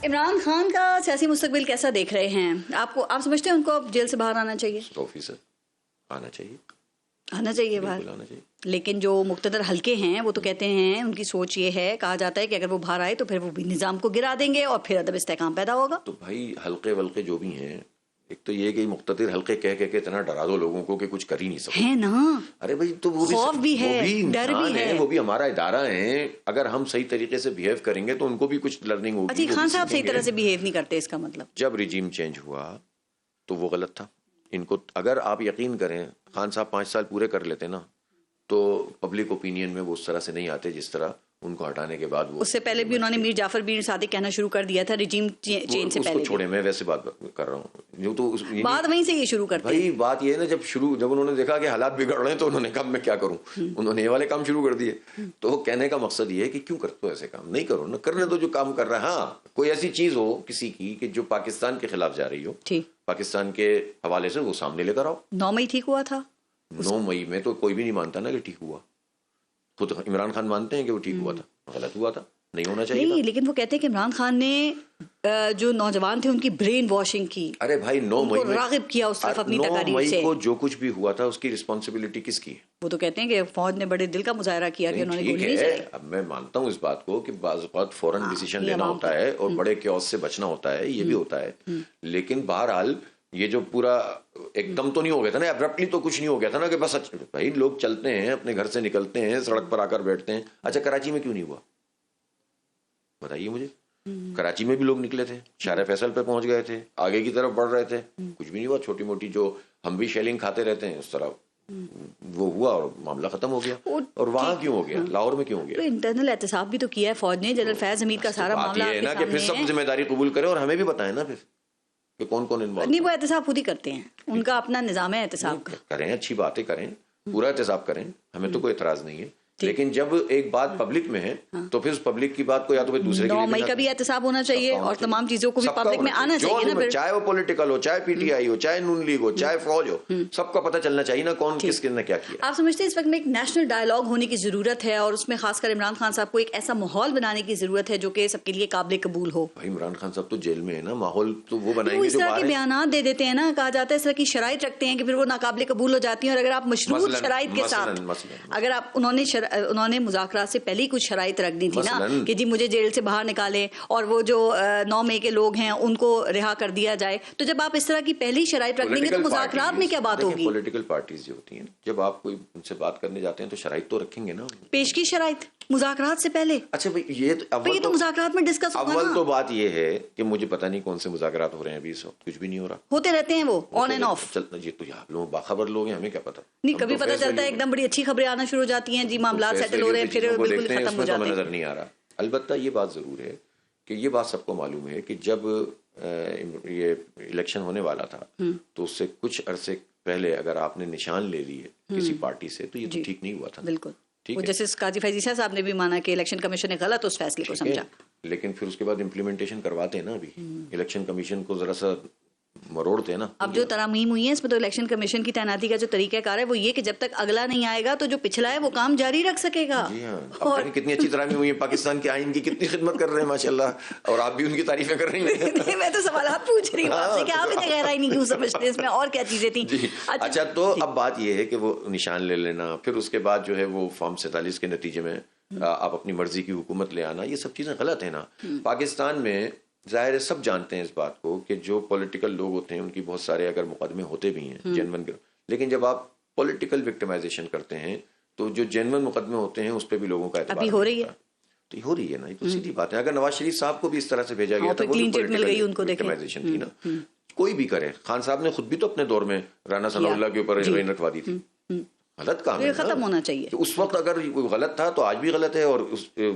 عمران خان کا سیاسی مستقبل کیسا دیکھ رہے ہیں آپ سمجھتے ہیں ان کو اب جیل سے باہر آنا چاہیے؟ 100% آنا چاہیے باہر آنا چاہیے. لیکن جو مقتدر حلقے ہیں وہ تو کہتے ہیں، ان کی سوچ یہ ہے، کہا جاتا ہے کہ اگر وہ باہر آئے تو پھر وہ بھی نظام کو گرا دیں گے اور پھر عدم استحکام پیدا ہوگا. تو بھائی حلقے ولقے جو بھی ہیں، ایک تو یہ کہ مقتدر حلقے کہہ کے اتنا ڈرا دو لوگوں کو کہ کچھ کر ہی نہیں سکتے ہے نا. ارے بھائی تو وہ خوف بھی ہے، ڈر بھی ہے، وہ بھی ہمارا ادارہ ہے. اگر ہم صحیح طریقے سے بہیو کریں گے تو ان کو بھی کچھ لرننگ ہوگی. اچھا خان صاحب صحیح طرح سے بہیو نہیں کرتے، اس کا مطلب جب رجیم چینج ہوا تو وہ غلط تھا. ان کو اگر آپ یقین کریں خان صاحب 5 سال پورے کر لیتے نا تو پبلک اوپینین میں وہ اس طرح سے نہیں آتے جس طرح ان کو ہٹانے کے بعد. وہ اس سے پہلے بھی انہوں نے میر جعفر بن صادق کہنا شروع کر دیا تھا رجیم چینج سے پہلے. اس کو چھوڑے، میں ویسے بات کر رہا ہوں جو تو بات وہیں سے یہ شروع کرتے بھائی. بات یہ ہے نا جب انہوں نے دیکھا کہ حالات بگڑ رہے ہیں تو انہوں نے کہا میں کیا کروں، انہوں نے یہ والے کام شروع کر دیے. تو کہنے کا مقصد یہ ہے کہ کیوں کرتے ہو ایسے کام، نہیں کرو نا، کرنے دو جو کام کر رہا ہے. ہاں کوئی ایسی چیز ہو کسی کی کہ جو پاکستان کے خلاف جا رہی ہو، پاکستان کے حوالے سے وہ سامنے لے کر آؤ. 9 مئی ٹھیک ہوا تھا. 9 مئی میں تو کوئی بھی نہیں مانتا نا کہ ٹھیک ہوا. خود عمران خان مانتے ہیں کہ وہ ٹھیک ہوا تھا، غلط ہوا تھا، نہیں ہونا چاہیے نہیں. لیکن وہ کہتے ہیں کہ عمران خان نے جو نوجوان تھے ان کی برین واشنگ کی. ارے بھائی 9 مئی میں راغب کیا اس طرف اپنی تقاریر 9 مئی سے. کو جو کچھ بھی ہوا تھا اس کی رسپانسبلٹی کس کی ہے؟ وہ تو کہتے ہیں کہ فوج نے بڑے دل کا مظاہرہ کیا کہ انہوں نے گولی نہیں چلائی. اب میں مانتا ہوں اس بات کو کہ بعض اوقات فوراً ڈیسیشن لینا ہوتا ہے اور بڑے کیوس سے بچنا ہوتا ہے، یہ بھی ہوتا ہے. لیکن بہرحال یہ جو پورا ایک دم تو نہیں ہو گیا تھا نا، ابرپٹلی تو کچھ نہیں ہو گیا تھا نا کہ بس بھائی لوگ چلتے ہیں اپنے گھر سے نکلتے ہیں سڑک پر آ کر بیٹھتے ہیں. اچھا کراچی میں کیوں نہیں ہوا بتائیے مجھے. کراچی میں بھی لوگ نکلے تھے، شارع فیصل پہ پہنچ گئے تھے، آگے کی طرف بڑھ رہے تھے، کچھ بھی نہیں ہوا. چھوٹی موٹی جو ہم بھی شیلنگ کھاتے رہتے ہیں اس طرح وہ ہوا اور معاملہ ختم ہو گیا. اور وہاں کیوں ہو گیا، لاہور میں کیوں ہو گیا؟ انٹرنل احتساب بھی تو کیا ہے فوج نے. جنرل فیض حمید کا سارا معاملہ یہ ہے نا کہ پھر سب ذمہ داری قبول کرے اور ہمیں بھی بتائیں نا پھر کہ کون انوالو. نہیں وہ احتساب خود ہی کرتے ہیں، ان کا اپنا نظام ہے احتساب کا. کریں، اچھی باتیں کریں، پورا احتساب کریں، ہمیں تو کوئی اعتراض نہیں ہے. لیکن جب ایک بات پبلک میں ہے تو پھر اس پبلک کی بات کو یا تو پھر دوسرے 9 مئی کا بھی احتساب ہونا چاہیے اور تمام چیزوں کو بھی پبلک میں آنا چاہیے نا. چاہے وہ پولیٹیکل ہو، چاہے پی ٹی آئی ہو، چاہے نون لیگ ہو، چاہے فوج ہو، سب کو پتہ چلنا چاہیے نا کون کس نے کیا کیا. آپ سمجھتے ہیں اس وقت میں ایک نیشنل ڈائلاگ ہونے کی ضرورت ہے اور اس میں خاص کر عمران خان صاحب کو ایک ایسا ماحول بنانے کی ضرورت ہے جو کہ سب کے لیے قابل قبول ہو؟ بھائی عمران خان صاحب تو جیل میں ہے نا، ماحول تو وہ بنائیں گے. اس طرح کے بیانات دے دیتے ہیں نا، کہا جاتا ہے اس طرح کی شرائط رکھتے ہیں کہ پھر وہ ناقابل قبول ہو جاتی ہیں. اور اگر آپ مشروط شرائط کے ساتھ، اگر آپ انہوں نے مذاکرات سے پہلے ہی کچھ شرائط رکھ دی تھی نا کہ جی مجھے جیل سے باہر نکالیں اور وہ جو 9 مئی کے لوگ ہیں ان کو رہا کر دیا جائے، تو جب آپ اس طرح کی پہلی شرائط رکھ دیں گے تو مذاکرات میں کیا بات ہوگی؟ پولیٹیکل پارٹیز جو ہوتی ہیں جب آپ کوئی ان سے بات کرنے جاتے ہیں تو شرائط تو رکھیں گے نا، پیش کی شرائط مذاکرات سے پہلے. اچھا بھائی یہ تو مذاکرات میں ڈسکس ہوگا نا. اول تو بات یہ ہے کہ مجھے پتہ نہیں کون سے مذاکرات ہو رہے ہیں ابھی، اس وقت کچھ بھی نہیں ہو رہا، ہوتے رہتے ہیں وہ آن اینڈ آف. چلتا جی تو آپ لوگ باخبر لوگ ہیں، ہمیں کیا پتا. نہیں کبھی پتہ چلتا ہے ایک دم بڑی اچھی خبریں آنا شروع ہو جاتی ہیں، جی معاملات سیٹل ہو رہے ہیں، پھر بالکل ختم ہو جاتے ہیں. نظر نہیں آ رہا. البتہ یہ بات ضرور ہے کہ یہ بات سب کو معلوم ہے کہ جب یہ الیکشن ہونے والا تھا تو اس سے کچھ عرصے پہلے اگر آپ نے نشان لے لیے کسی پارٹی سے تو یہ تو ٹھیک نہیں ہوا تھا. بالکل جیسے قاضی فیضی صاحب نے بھی مانا کہ الیکشن کمیشن نے غلط اس فیصلے کو سمجھا، لیکن پھر اس کے بعد امپلیمنٹیشن کرواتے ہیں نا. ابھی الیکشن کمیشن کو ذرا سا مروڑتے ہیں نا. اب جو ترامیم ہوئی ہیں اس میں تو الیکشن کمیشن کی تعیناتی کا جو طریقہ کار ہے وہ یہ کہ جب تک اگلا نہیں آئے گا تو جو پچھلا ہے وہ کام جاری رکھ سکے گا. جی ہاں، کتنی اچھی ترامیم ہوئی ہیں، پاکستان کے آئین کی کتنی خدمت کر رہے ہیں ماشاءاللہ، اور آپ بھی ان کی تعریفیں کر رہی ہیں. میں تو سوالات پوچھ رہی ہوں آپ سے کہ آپ اتنے گہرائی نہیں کیوں سمجھتے ہیں اس میں اور کیا چیزیں تھیں. اچھا تو اب بات یہ ہے کہ وہ نشان لے لینا، پھر اس کے بعد جو ہے وہ فارم 47 کے نتیجے میں آپ اپنی مرضی کی حکومت لے آنا، یہ سب چیزیں غلط ہیں نا. پاکستان میں ظاہر ہے سب جانتے ہیں اس بات کو کہ جو پولیٹیکل لوگ ہوتے ہیں ان کی بہت سارے اگر مقدمے ہوتے بھی ہیں جینون، لیکن جب آپ پولیٹیکل وکٹمائزیشن کرتے ہیں تو جو جینون مقدمے ہوتے ہیں اس پہ بھی لوگوں کا اعتبار ہو رہی ہے. تو ہو رہی ہے نا، یہ تو سیدھی بات ہے. اگر نواز شریف صاحب کو بھی اس طرح سے بھیجا گیا تھا، وہ پولیٹیکل وکٹمائزیشن تھی نا. کوئی بھی کرے، خان صاحب نے خود بھی تو اپنے دور میں رانا ثناء اللہ کے اوپر ہیروئن رکھوا دی تھی. غلط کام ہے، ختم ہونا چاہیے. اس وقت اگر کوئی غلط تھا تو آج بھی غلط ہے. اور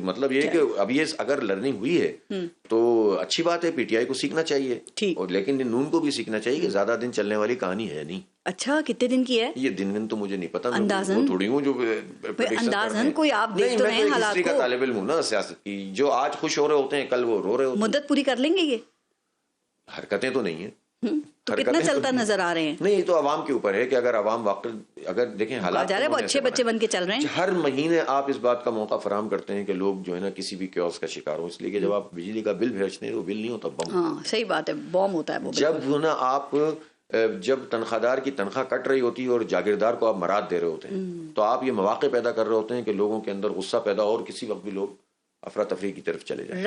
مطلب یہ کہ اب یہ اگر لرننگ ہوئی ہے تو اچھی بات ہے، پی ٹی آئی کو سیکھنا چاہیے، اور لیکن نون کو بھی سیکھنا چاہیے کہ زیادہ دن چلنے والی کہانی ہے نہیں. اچھا کتنے دن کی ہے یہ؟ دن تو مجھے نہیں پتا، اندازن تھوڑی ہوں جو اندازن کوئی آپ دیکھ تو رہے ہیں حالات کو. کا طالب علم ہوں نا سیاست کی، جو آج خوش ہو رہے ہوتے ہیں کل وہ رو رہے ہوتے ہیں. مدت پوری کر لیں گے یہ؟ حرکتیں تو نہیں ہیں. تو کتنا چلتا نظر آ رہے ہیں. نہیں یہ تو عوام کے اوپر ہے کہ اگر عوام واقع اگر دیکھیں حالات وہ اچھے بچے بن کے چل رہے ہیں. ہر مہینے آپ اس بات کا موقع فراہم کرتے ہیں کہ لوگ جو ہے نا کسی بھی کیوس کا شکار ہو, اس لیے کہ جب آپ بجلی کا بل بھیجتے ہیں وہ بل نہیں ہوتا, بم. ہاں صحیح بات ہے, بم ہوتا ہے. جب نا آپ جب تنخواہ دار کی تنخواہ کٹ رہی ہوتی ہے اور جاگیردار کو آپ مراد دے رہے ہوتے ہیں, تو آپ یہ مواقع پیدا کر رہے ہوتے ہیں کہ لوگوں کے اندر غصہ پیدا ہو اور کسی وقت بھی لوگ افراتفری کی طرف چلے جائیں.